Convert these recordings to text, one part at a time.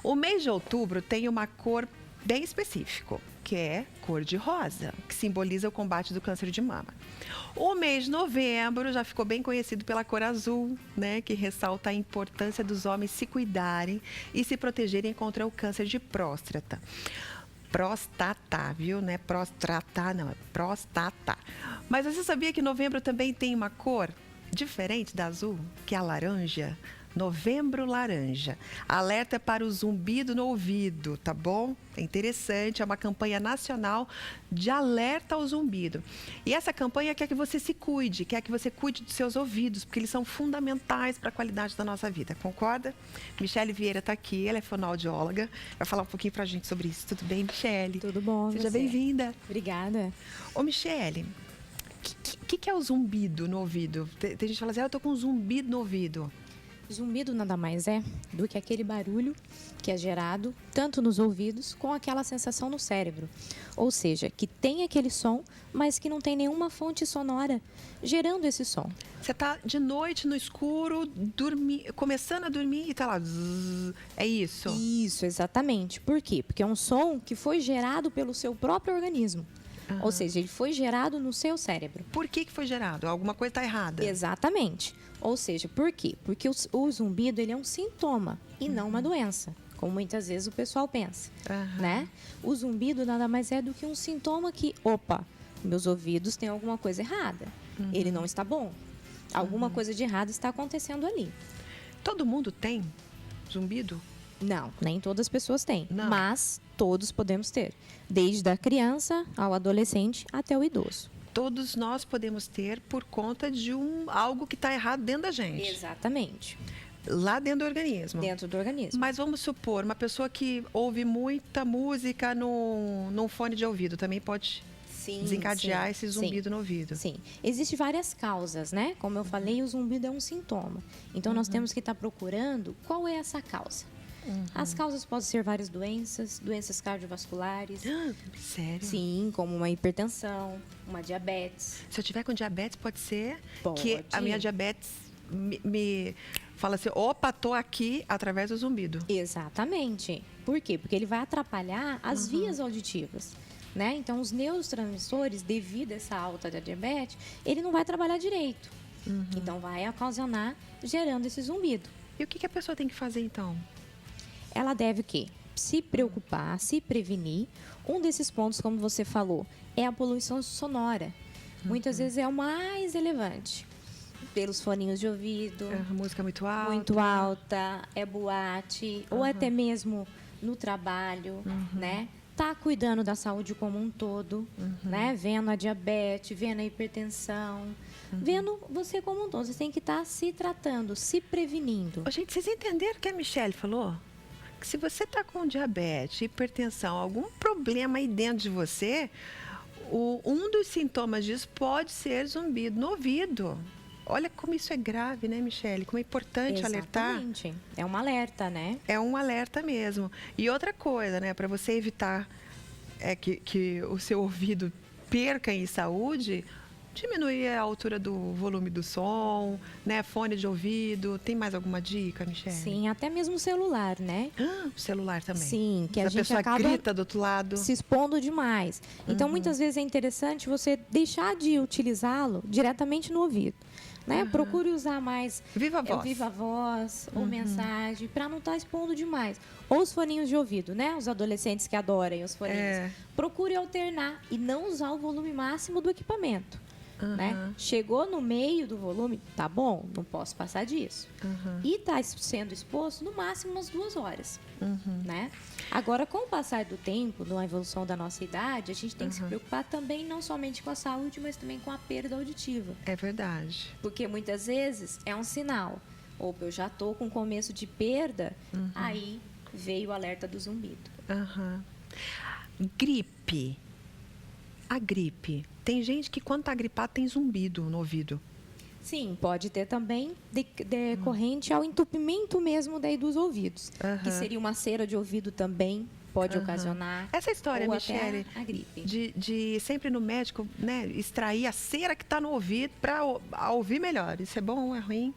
O mês de outubro tem uma cor bem específica, que é cor de rosa, que simboliza o combate do câncer de mama. O mês de novembro já ficou bem conhecido pela cor azul, né, que ressalta a importância dos homens se cuidarem e se protegerem contra o câncer de próstata. Próstata, viu? Não é próstata, não, é próstata. Mas você sabia que novembro também tem uma cor diferente da azul, que é a laranja? Novembro laranja. Alerta para o zumbido no ouvido, tá bom? É interessante, é uma campanha nacional de alerta ao zumbido. E essa campanha quer que você se cuide, quer que você cuide dos seus ouvidos, porque eles são fundamentais para a qualidade da nossa vida, concorda? Michele Vieira está aqui, ela é fonoaudióloga, vai falar um pouquinho para a gente sobre isso. Tudo bem, Michele? Tudo bom, Seja você? bem-vinda. Obrigada. Ô, Michele, o que é o zumbido no ouvido? Tem gente que fala assim, eu tô com um zumbido no ouvido. Zumbido nada mais é do que aquele barulho que é gerado tanto nos ouvidos com aquela sensação no cérebro. Ou seja, que tem aquele som, mas que não tem nenhuma fonte sonora gerando esse som. Você tá de noite no escuro, começando a dormir e tá lá. Zzz, é isso? Isso, exatamente. Por quê? Porque é um som que foi gerado pelo seu próprio organismo. Ou seja, ele foi gerado no seu cérebro. Por que foi gerado? Alguma coisa está errada. Exatamente. Ou seja, por quê? Porque o zumbido ele é um sintoma e não uma doença, como muitas vezes o pessoal pensa, né? O zumbido nada mais é do que um sintoma que, opa, meus ouvidos têm alguma coisa errada. Ele não está bom. Alguma coisa de errado está acontecendo ali. Todo mundo tem zumbido? Não, nem todas as pessoas têm, Não. mas todos podemos ter, desde a criança ao adolescente até o idoso. Todos nós podemos ter por conta de algo que está errado dentro da gente. Exatamente. Lá dentro do organismo. Dentro do organismo. Mas vamos supor, uma pessoa que ouve muita música num fone de ouvido também pode desencadear esse zumbido no ouvido. Sim. Existem várias causas, né? Como eu falei, o zumbido é um sintoma. Então, nós temos que estar procurando qual é essa causa. As causas podem ser várias doenças cardiovasculares. Sério? Sim, como uma hipertensão, uma diabetes. Se eu tiver com diabetes, pode ser Pode. que a minha diabetes me fala assim, opa, tô aqui através do zumbido. Exatamente. Por quê? Porque ele vai atrapalhar as vias auditivas. Né? Então, os neurotransmissores, devido a essa alta da diabetes, ele não vai trabalhar direito. Então, vai ocasionar gerando esse zumbido. E o que a pessoa tem que fazer, então? Ela deve o quê? Se preocupar, se prevenir. Um desses pontos, como você falou, é a poluição sonora. Muitas vezes é o mais relevante. Pelos foninhos de ouvido. A música muito alta. Muito alta, é boate, ou até mesmo no trabalho, né? Tá cuidando da saúde como um todo, né? Vendo a diabetes, vendo a hipertensão, vendo você como um todo. Você tem que estar se tratando, se prevenindo. Ô, gente, vocês entenderam o que a Michele falou? Que se você está com diabetes, hipertensão, algum problema aí dentro de você, um dos sintomas disso pode ser zumbido no ouvido. Olha como isso é grave, né, Michele? Como é importante alertar. Exatamente. É um alerta, né? É um alerta mesmo. E outra coisa, né, para você evitar que o seu ouvido perca em saúde, diminuir a altura do volume do som, né, fone de ouvido. Tem mais alguma dica, Michele? Sim, até mesmo o celular, né? O celular também. Sim, que a gente pessoa acaba grita do outro lado. se expondo demais. Então, muitas vezes é interessante você deixar de utilizá-lo diretamente no ouvido. Né? Procure usar mais Viva voz. viva voz ou mensagem para não estar expondo demais. Ou os foninhos de ouvido, né? Os adolescentes que adoram os foninhos. Procure alternar e não usar o volume máximo do equipamento. Né? Chegou no meio do volume, tá bom, não posso passar disso. E está sendo exposto no máximo umas 2 horas. Né? Agora, com o passar do tempo, na evolução da nossa idade, a gente tem que se preocupar também não somente com a saúde, mas também com a perda auditiva. É verdade. Porque muitas vezes é um sinal. Opa, eu já estou com começo de perda, aí veio o alerta do zumbido. Gripe. A gripe. Tem gente que quando está gripado tem zumbido no ouvido. Sim, pode ter também decorrente ao entupimento mesmo daí dos ouvidos. Que seria uma cera de ouvido também, pode ocasionar. Essa história, ou Michele, até a gripe. de sempre no médico, né, extrair a cera que está no ouvido para ouvir melhor. Isso é bom ou é ruim?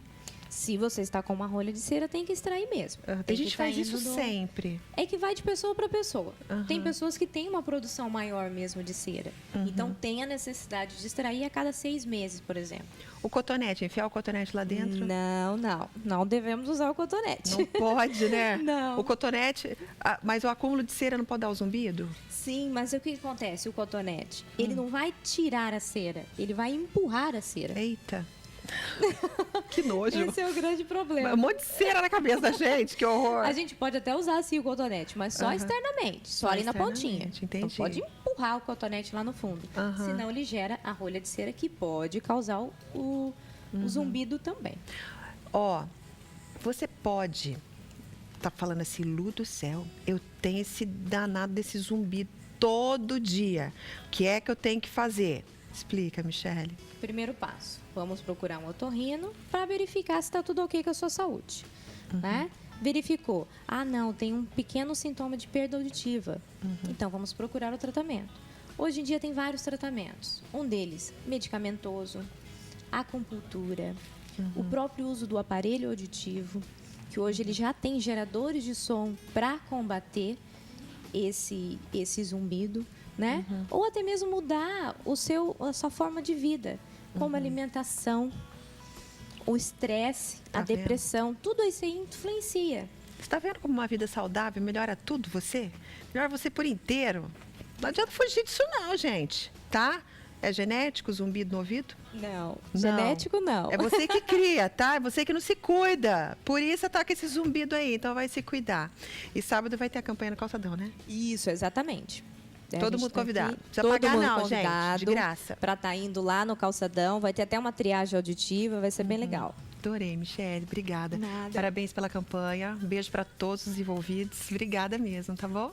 Se você está com uma rolha de cera, tem que extrair mesmo. Tem gente que faz isso sempre. É que vai de pessoa para pessoa. Uhum. Tem pessoas que têm uma produção maior mesmo de cera. Então, tem a necessidade de extrair a cada 6 meses, por exemplo. O cotonete, enfiar o cotonete lá dentro? Não devemos usar o cotonete. Não pode, né? Não. O cotonete, mas o acúmulo de cera não pode dar o zumbido? Sim, mas o que acontece? O cotonete, ele não vai tirar a cera, ele vai empurrar a cera. Eita. Que nojo. Esse é o grande problema. Um monte de cera na cabeça da gente, que horror. A gente pode até usar assim o cotonete, mas só externamente, só ali na pontinha. Entendi. Não pode empurrar o cotonete lá no fundo. Senão ele gera a rolha de cera que pode causar o zumbido também. Ó, você pode tá falando assim, Lu do céu, eu tenho esse danado desse zumbido todo dia. O que é que eu tenho que fazer? Explica, Michele. Primeiro passo, vamos procurar um otorrino para verificar se está tudo ok com a sua saúde, né? Verificou, não, tem um pequeno sintoma de perda auditiva, então vamos procurar o tratamento. Hoje em dia tem vários tratamentos, um deles medicamentoso, acupuntura, o próprio uso do aparelho auditivo, que hoje ele já tem geradores de som para combater esse zumbido, né? Ou até mesmo mudar a sua forma de vida, como a alimentação, o estresse, a depressão, tudo isso aí influencia. Você está vendo como uma vida saudável melhora tudo você? Melhora você por inteiro. Não adianta fugir disso não, gente, tá? É genético, zumbido no ouvido? Não, genético não. É você que cria, tá? É você que não se cuida. Por isso você tá com esse zumbido aí, então vai se cuidar. E sábado vai ter a campanha no Calçadão, né? Isso, exatamente. Todo mundo convidado. Não precisa pagar não, gente, de graça. Para estar indo lá no Calçadão, vai ter até uma triagem auditiva, vai ser bem legal. Adorei, Michele, obrigada. Nada. Parabéns pela campanha. Um beijo para todos os envolvidos. Obrigada mesmo, tá bom?